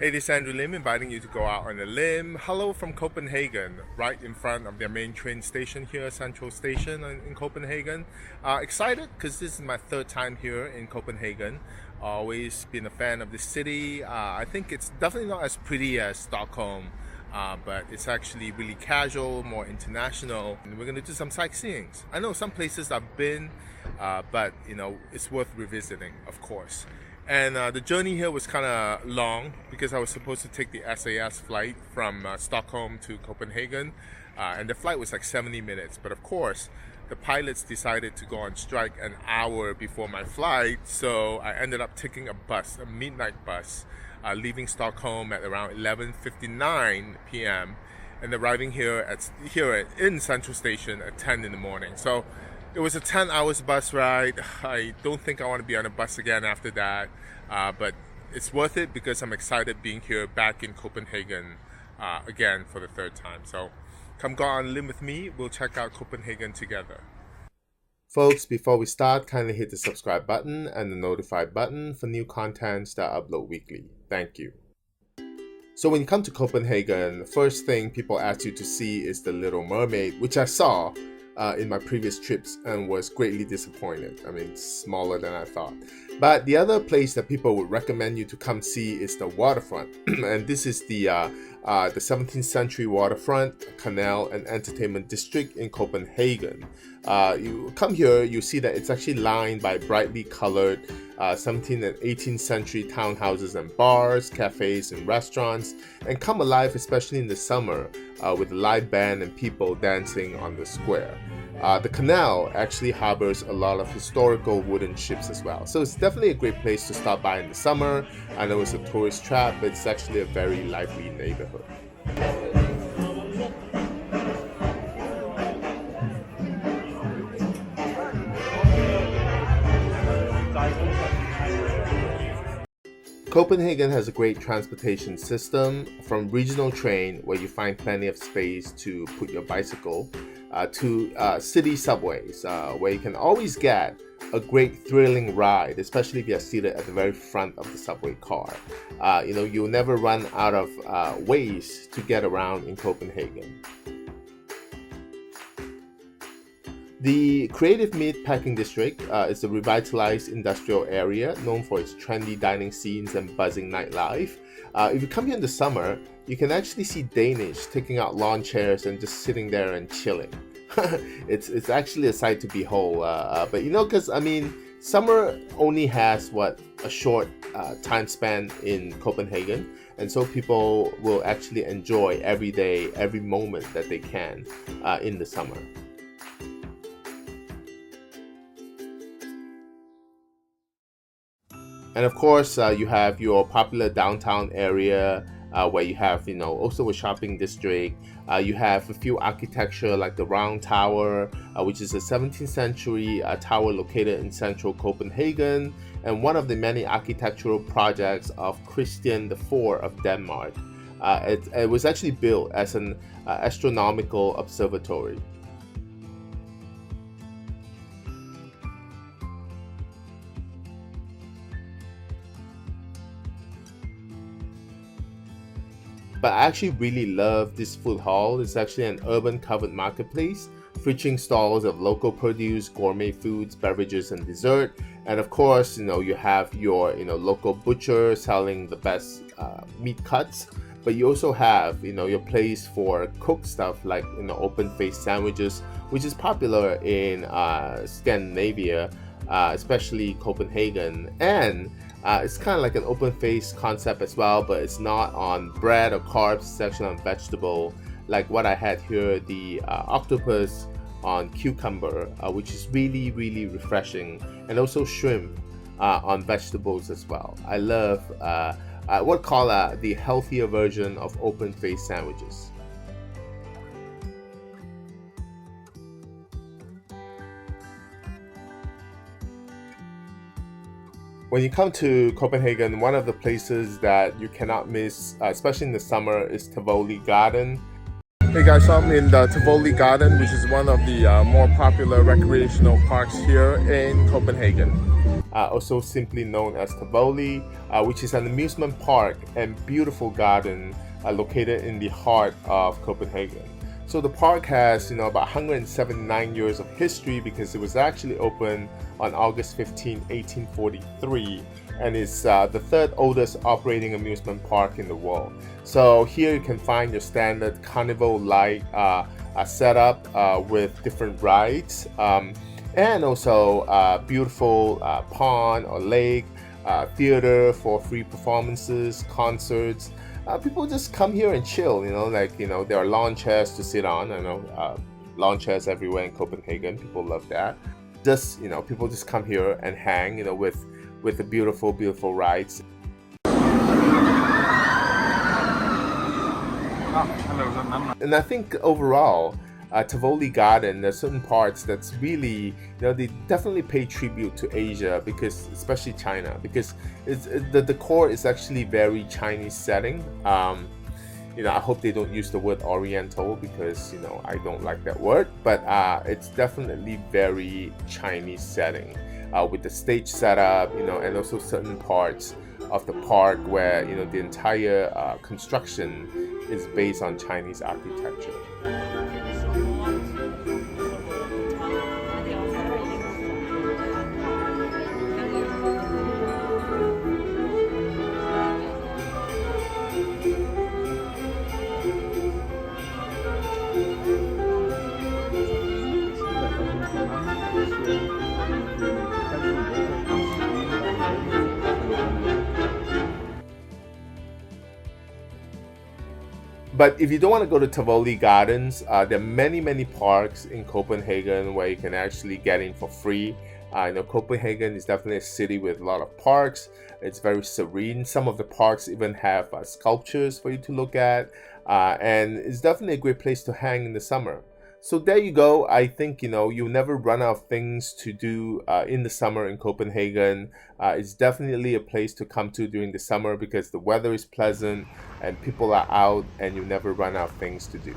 Hey, this is Andrew Lim inviting you to go out on a limb. Hello from Copenhagen, right in front of their main train station here, Central Station in Copenhagen. Excited because this is my third time here in Copenhagen. Always been a fan of the city. I think it's definitely not as pretty as Stockholm, but it's actually really casual, more international. And we're going to do some sightseeing. I know some places I've been, but it's worth revisiting, of course. And the journey here was kind of long because I was supposed to take the SAS flight from Stockholm to Copenhagen. And the flight was like 70 minutes. But of course, the pilots decided to go on strike an hour before my flight. So I ended up taking a bus, a midnight bus, leaving Stockholm at around 11:59 p.m. and arriving here in Central Station at 10 in the morning. So it was a 10 hours bus ride. I don't think I want to be on a bus again after that, but it's worth it because I'm excited being here back in Copenhagen again for the third time. So come go on a limb with me. We'll check out Copenhagen together. Folks, before we start, kindly hit the subscribe button and the notify button for new contents that I upload weekly. Thank you. So when you come to Copenhagen, the first thing people ask you to see is the Little Mermaid, which I saw in my previous trips and was greatly disappointed. I mean, it's smaller than I thought. But the other place that people would recommend you to come see is the waterfront. And this is the 17th century waterfront, canal and entertainment district in Copenhagen. You come here, you see that it's actually lined by brightly colored 17th and 18th century townhouses and bars, cafes and restaurants, and come alive especially in the summer with a live band and people dancing on the square. The canal actually harbors a lot of historical wooden ships as well. So it's definitely a great place to stop by in the summer. I know it's a tourist trap, but it's actually a very lively neighborhood. Copenhagen has a great transportation system, from regional train where you find plenty of space to put your bicycle, to city subways where you can always get a great thrilling ride, especially if you're seated at the very front of the subway car. You'll never run out of ways to get around in Copenhagen. The Creative Meatpacking District is a revitalized industrial area known for its trendy dining scenes and buzzing nightlife. If you come here in the summer, you can actually see Danish taking out lawn chairs and just sitting there and chilling. It's actually a sight to behold. But because summer only has a short time span in Copenhagen, and so people will actually enjoy every day, every moment that they can in the summer. And of course, you have your popular downtown area where you have, also a shopping district. You have a few architecture like the Round Tower, which is a 17th century tower located in central Copenhagen, and one of the many architectural projects of Christian IV of Denmark. It was actually built as an astronomical observatory. But I actually really love this food hall. It's actually an urban covered marketplace featuring stalls of local produce, gourmet foods, beverages, and dessert. And of course, you have your local butcher selling the best meat cuts. But you also have your place for cooked stuff like open-faced sandwiches, which is popular in Scandinavia, especially Copenhagen. And it's kind of like an open-faced concept as well, but it's not on bread or carbs, it's actually on vegetable, like what I had here, the octopus on cucumber, which is really, really refreshing, and also shrimp on vegetables as well. I love what I call the healthier version of open-faced sandwiches. When you come to Copenhagen, one of the places that you cannot miss, especially in the summer, is Tivoli Garden. Hey guys, so I'm in the Tivoli Garden, which is one of the more popular recreational parks here in Copenhagen. also simply known as Tivoli, which is an amusement park and beautiful garden located in the heart of Copenhagen. So the park has, about 179 years of history because it was actually opened on August 15, 1843, and is the third oldest operating amusement park in the world. So here you can find your standard carnival-like setup with different rides, and also beautiful pond or lake, theater for free performances, concerts. People just come here and chill, there are lawn chairs to sit on. I know lawn chairs everywhere in Copenhagen. People love that. Just, people just come here and hang, with the beautiful, beautiful rides. And I think overall, Tivoli Garden, there's certain parts that's really, they definitely pay tribute to Asia, because especially China, because the decor is actually very Chinese setting. I hope they don't use the word Oriental, because I don't like that word, but it's definitely very Chinese setting, with the stage setup, and also certain parts of the park where the entire construction is based on Chinese architecture. But if you don't want to go to Tivoli Gardens, there are many, many parks in Copenhagen where you can actually get in for free. Copenhagen is definitely a city with a lot of parks. It's very serene. Some of the parks even have sculptures for you to look at. And it's definitely a great place to hang in the summer. So there you go. I think, you'll never run out of things to do in the summer in Copenhagen. It's definitely a place to come to during the summer because the weather is pleasant and people are out, and you never run out of things to do.